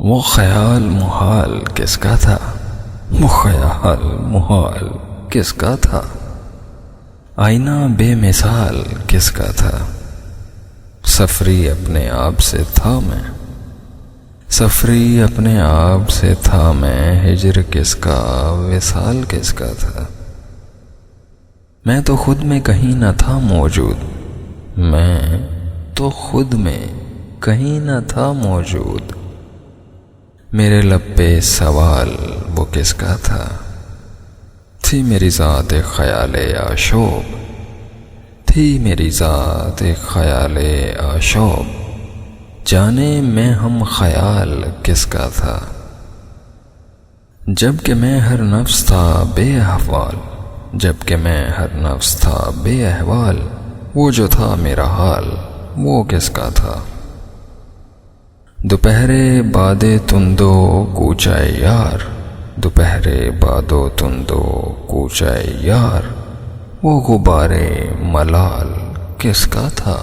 وہ خیال محال کس کا تھا؟ وہ خیال محال کس کا تھا؟ آئینہ بے مثال کس کا تھا؟ سفری اپنے آپ سے تھا میں، سفری اپنے آپ سے تھا میں، ہجر کس کا وصال کس کا تھا؟ میں تو خود میں کہیں نہ تھا موجود، میں تو خود میں کہیں نہ تھا موجود، میرے لب پہ سوال وہ کس کا تھا؟ تھی میری ذات ایک خیال آشوب، تھی میری ذات ایک خیال آشوب، جانے میں ہم خیال کس کا تھا؟ جب کہ میں ہر نفس تھا بے احوال، جب کہ میں ہر نفس تھا بے احوال، وہ جو تھا میرا حال وہ کس کا تھا؟ دوپہرے بادے تندو کوچائے یار، دوپہرے بادو تندو کوچائے یار، وہ غبارے ملال کس کا تھا؟